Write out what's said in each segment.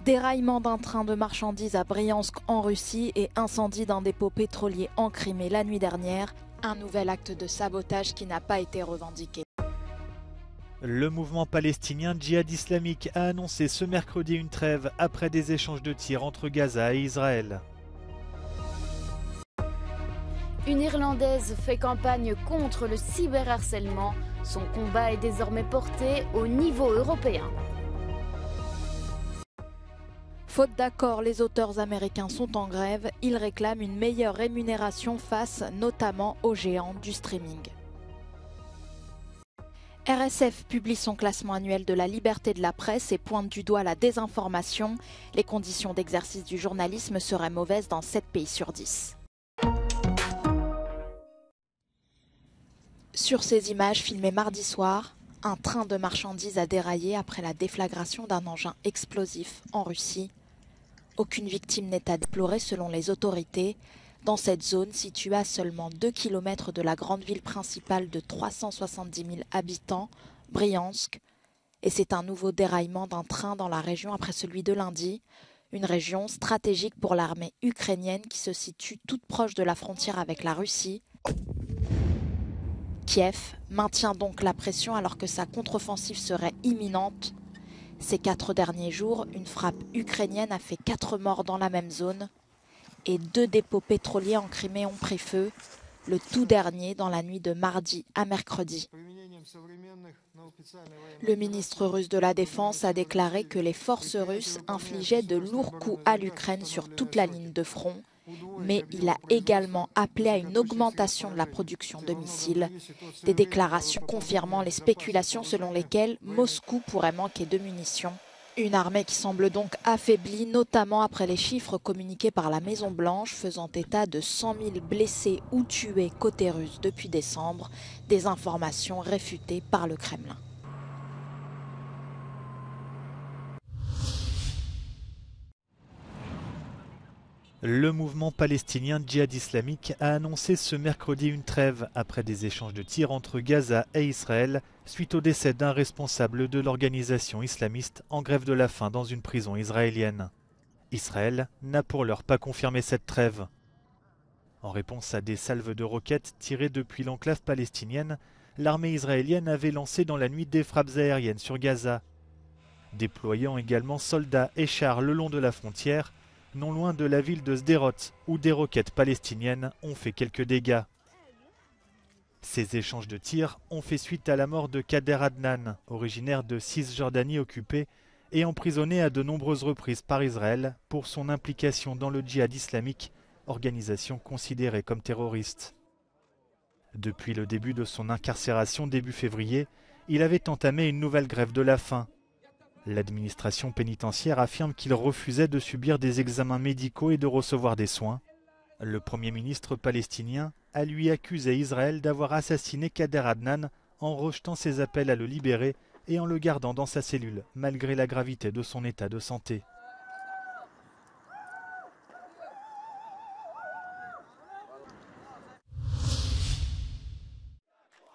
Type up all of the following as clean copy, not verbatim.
Déraillement d'un train de marchandises à Briansk en Russie et incendie d'un dépôt pétrolier en Crimée la nuit dernière. Un nouvel acte de sabotage qui n'a pas été revendiqué. Le mouvement palestinien Djihad islamique a annoncé ce mercredi une trêve après des échanges de tirs entre Gaza et Israël. Une Irlandaise fait campagne contre le cyberharcèlement. Son combat est désormais porté au niveau européen. Faute d'accord, les auteurs américains sont en grève. Ils réclament une meilleure rémunération face notamment aux géants du streaming. RSF publie son classement annuel de la liberté de la presse et pointe du doigt la désinformation. Les conditions d'exercice du journalisme seraient mauvaises dans 7 pays sur 10. Sur ces images filmées mardi soir, un train de marchandises a déraillé après la déflagration d'un engin explosif en Russie. Aucune victime n'est à déplorer selon les autorités. Dans cette zone située à seulement 2 km de la grande ville principale de 370 000 habitants, Briansk. Et c'est un nouveau déraillement d'un train dans la région après celui de lundi. Une région stratégique pour l'armée ukrainienne qui se situe toute proche de la frontière avec la Russie. Kiev maintient donc la pression alors que sa contre-offensive serait imminente. Ces 4 derniers jours, une frappe ukrainienne a fait 4 morts dans la même zone et 2 dépôts pétroliers en Crimée ont pris feu, le tout dernier dans la nuit de mardi à mercredi. Le ministre russe de la Défense a déclaré que les forces russes infligeaient de lourds coups à l'Ukraine sur toute la ligne de front, mais il a également appelé à une augmentation de la production de missiles. Des déclarations confirmant les spéculations selon lesquelles Moscou pourrait manquer de munitions. Une armée qui semble donc affaiblie, notamment après les chiffres communiqués par la Maison-Blanche faisant état de 100 000 blessés ou tués côté russe depuis décembre, des informations réfutées par le Kremlin. Le mouvement palestinien Djihad islamique a annoncé ce mercredi une trêve après des échanges de tirs entre Gaza et Israël suite au décès d'un responsable de l'organisation islamiste en grève de la faim dans une prison israélienne. Israël n'a pour l'heure pas confirmé cette trêve. En réponse à des salves de roquettes tirées depuis l'enclave palestinienne, l'armée israélienne avait lancé dans la nuit des frappes aériennes sur Gaza, déployant également soldats et chars le long de la frontière, non loin de la ville de Sderot, où des roquettes palestiniennes ont fait quelques dégâts. Ces échanges de tirs ont fait suite à la mort de Kader Adnan, originaire de Cisjordanie occupée et emprisonné à de nombreuses reprises par Israël pour son implication dans le djihad islamique, organisation considérée comme terroriste. Depuis le début de son incarcération début février, il avait entamé une nouvelle grève de la faim. L'administration pénitentiaire affirme qu'il refusait de subir des examens médicaux et de recevoir des soins. Le Premier ministre palestinien a lui accusé Israël d'avoir assassiné Kader Adnan en rejetant ses appels à le libérer et en le gardant dans sa cellule, malgré la gravité de son état de santé.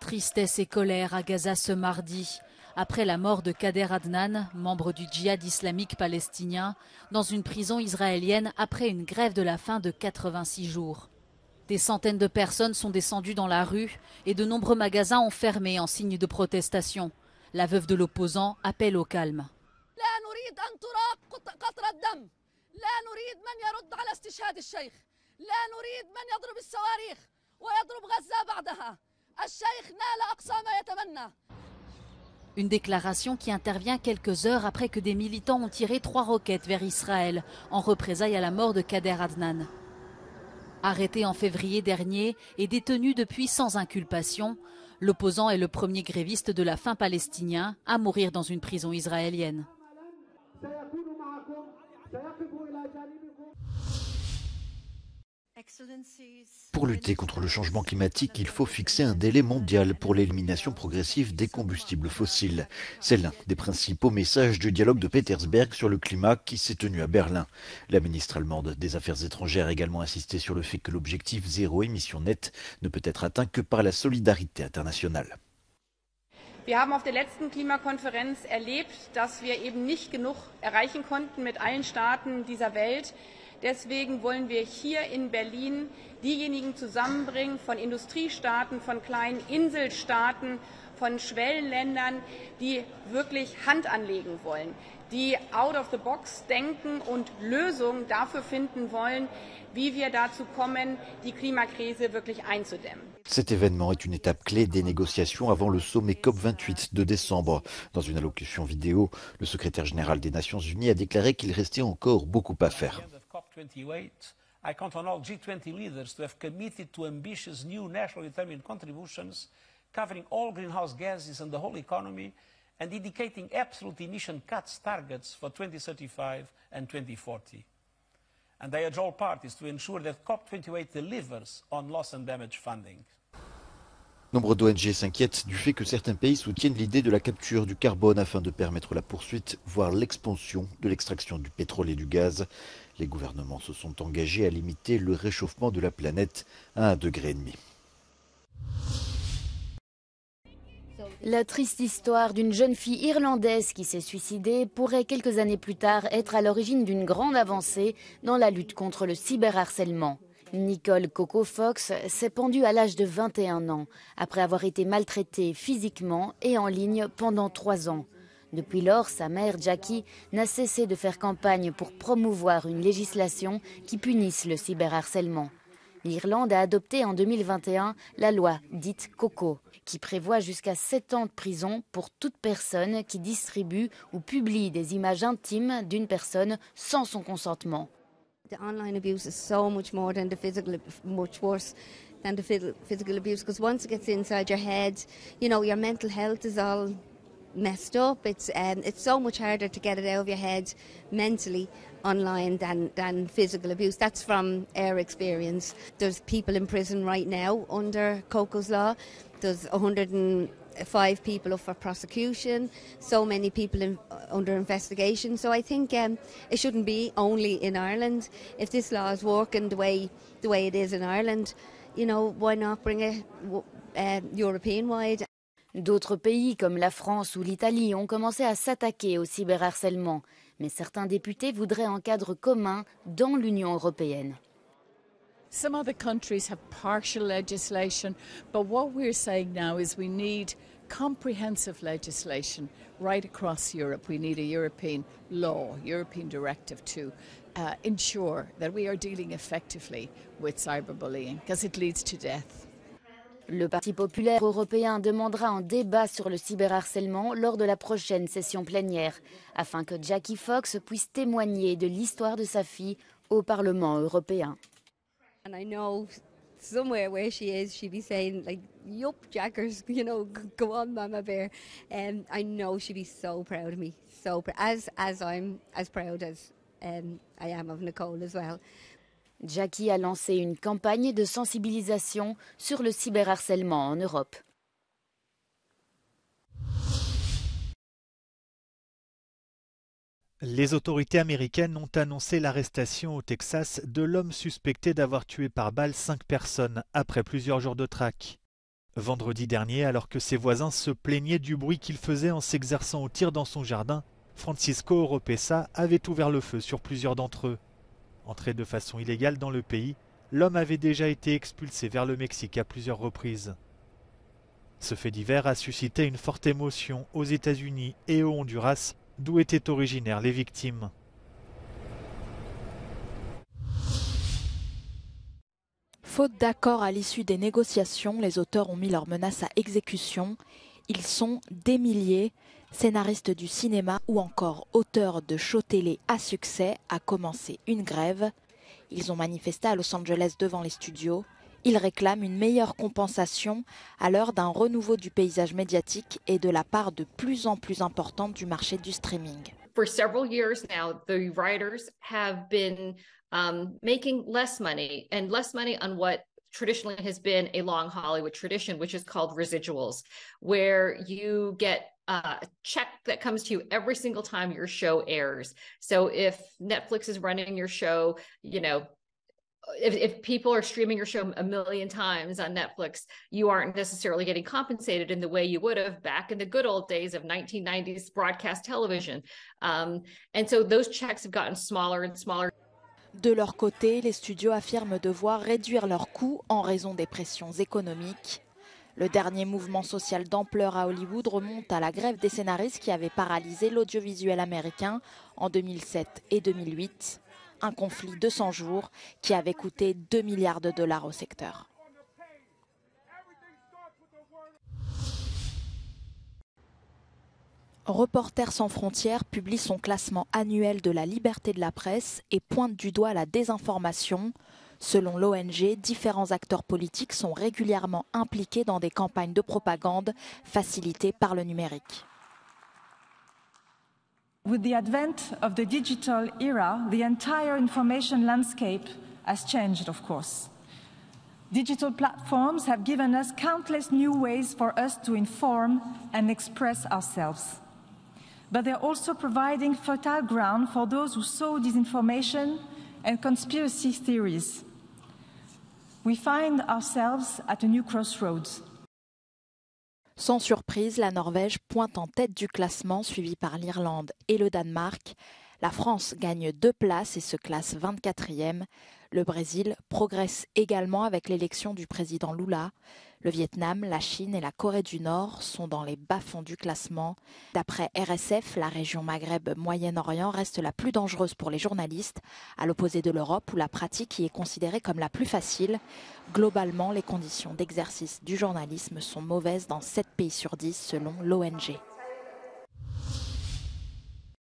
Tristesse et colère à Gaza ce mardi, après la mort de Kader Adnan, membre du djihad islamique palestinien, dans une prison israélienne après une grève de la faim de 86 jours. Des centaines de personnes sont descendues dans la rue et de nombreux magasins ont fermé en signe de protestation. La veuve de l'opposant appelle au calme. Une déclaration qui intervient quelques heures après que des militants ont tiré 3 roquettes vers Israël en représailles à la mort de Kader Adnan. Arrêté en février dernier et détenu depuis sans inculpation, l'opposant est le premier gréviste de la faim palestinien à mourir dans une prison israélienne. Pour lutter contre le changement climatique, il faut fixer un délai mondial pour l'élimination progressive des combustibles fossiles. C'est l'un des principaux messages du dialogue de Petersberg sur le climat qui s'est tenu à Berlin. La ministre allemande des Affaires étrangères a également insisté sur le fait que l'objectif zéro émission nette ne peut être atteint que par la solidarité internationale. Wir haben auf der letzten Klimakonferenz erlebt, dass wir eben nicht genug erreichen konnten mit allen Staaten dieser Welt. Deswegen wollen wir hier in Berlin diejenigen zusammenbringen von Industriestaaten, von kleinen Inselstaaten, von Schwellenländern, die wirklich Hand anlegen wollen, die out of the box denken und Lösungen dafür finden wollen, wie wir dazu kommen, die Klimakrise wirklich einzudämmen. Cet événement est une étape clé des négociations avant le sommet COP28 de décembre. Dans une allocution vidéo, le secrétaire général des Nations Unies a déclaré qu'il restait encore beaucoup à faire. I count on all G20 leaders to have committed to ambitious new nationally determined contributions covering all greenhouse gases and the whole economy and indicating absolute emission cuts targets for 2035 and 2040. And I urge all parties to ensure that COP28 delivers on loss and damage funding. Nombre d'ONG s'inquiètent du fait que certains pays soutiennent l'idée de la capture du carbone afin de permettre la poursuite, voire l'expansion de l'extraction du pétrole et du gaz. Les gouvernements se sont engagés à limiter le réchauffement de la planète à 1,5 degré. La triste histoire d'une jeune fille irlandaise qui s'est suicidée pourrait quelques années plus tard être à l'origine d'une grande avancée dans la lutte contre le cyberharcèlement. Nicole Coco Fox s'est pendue à l'âge de 21 ans, après avoir été maltraitée physiquement et en ligne pendant 3 ans. Depuis lors, sa mère, Jackie, n'a cessé de faire campagne pour promouvoir une législation qui punisse le cyberharcèlement. L'Irlande a adopté en 2021 la loi dite Coco, qui prévoit jusqu'à 7 ans de prison pour toute personne qui distribue ou publie des images intimes d'une personne sans son consentement. The online abuse is so much more than the physical, much worse than the physical abuse, because once it gets inside your head, you know, your mental health is all messed up. It's so much harder to get it out of your head mentally online than physical abuse. That's from our experience. There's people in prison right now under Coco's law. There's 105 people up for prosecution, so many people under investigation. So I think it shouldn't be only in Ireland. If this law is working the way it is in Ireland, you know, why not bring it European-wide? D'autres pays comme la France ou l'Italie ont commencé à s'attaquer au cyberharcèlement, mais certains députés voudraient un cadre commun dans l'Union européenne. Some other countries have partial legislation, but what we're saying now is we need comprehensive legislation right across Europe. We need a European law, European directive to ensure that we are dealing effectively with cyberbullying, because it leads to death. Le Parti populaire européen demandera un débat sur le cyberharcèlement lors de la prochaine session plénière, afin que Jackie Fox puisse témoigner de l'histoire de sa fille au Parlement européen. And I know somewhere where she is, she'd be saying, like, yup, Jackers, you know, go on, Mama Bear. And I know she'd be so proud of me, so as I'm as proud as I am of Nicole as well. Jackie a lancé une campagne de sensibilisation sur le cyberharcèlement en Europe. Les autorités américaines ont annoncé l'arrestation au Texas de l'homme suspecté d'avoir tué par balle 5 personnes après plusieurs jours de traque. Vendredi dernier, alors que ses voisins se plaignaient du bruit qu'il faisait en s'exerçant au tir dans son jardin, Francisco Oropesa avait ouvert le feu sur plusieurs d'entre eux. Entré de façon illégale dans le pays, l'homme avait déjà été expulsé vers le Mexique à plusieurs reprises. Ce fait divers a suscité une forte émotion aux États-Unis et au Honduras, d'où étaient originaires les victimes. Faute d'accord à l'issue des négociations, les auteurs ont mis leurs menaces à exécution. Ils sont des milliers, scénaristes du cinéma ou encore auteurs de shows télé à succès, à commencer une grève. Ils ont manifesté à Los Angeles devant les studios. Ils réclament une meilleure compensation à l'heure d'un renouveau du paysage médiatique et de la part de plus en plus importante du marché du streaming. For several years now, the writers have been making less money on what traditionally has been a long Hollywood tradition, which is called residuals, where you get a check that comes to you every single time your show airs. So if Netflix is running your show, you know, if people are streaming your show a million times on Netflix, you aren't necessarily getting compensated in the way you would have back in the good old days of 1990s broadcast television. And so those checks have gotten smaller and smaller. De leur côté, les studios affirment devoir réduire leurs coûts en raison des pressions économiques. Le dernier mouvement social d'ampleur à Hollywood remonte à la grève des scénaristes qui avait paralysé l'audiovisuel américain en 2007 et 2008. Un conflit de 100 jours qui avait coûté 2 milliards de dollars au secteur. Reporters sans frontières publie son classement annuel de la liberté de la presse et pointe du doigt la désinformation. Selon l'ONG, différents acteurs politiques sont régulièrement impliqués dans des campagnes de propagande facilitées par le numérique. With the advent of the digital era, the entire information landscape has changed, of course. Digital platforms have given us countless new ways for us to inform and express ourselves. But they're also providing fertile ground for those who sow disinformation and conspiracy theories. We find ourselves at a new crossroads. Sans surprise, la Norvège pointe en tête du classement, suivi par l'Irlande et le Danemark. La France gagne 2 places et se classe 24e. Le Brésil progresse également avec l'élection du président Lula. Le Vietnam, la Chine et la Corée du Nord sont dans les bas-fonds du classement. D'après RSF, la région Maghreb-Moyen-Orient reste la plus dangereuse pour les journalistes, à l'opposé de l'Europe où la pratique y est considérée comme la plus facile. Globalement, les conditions d'exercice du journalisme sont mauvaises dans 7 pays sur 10 selon l'ONG.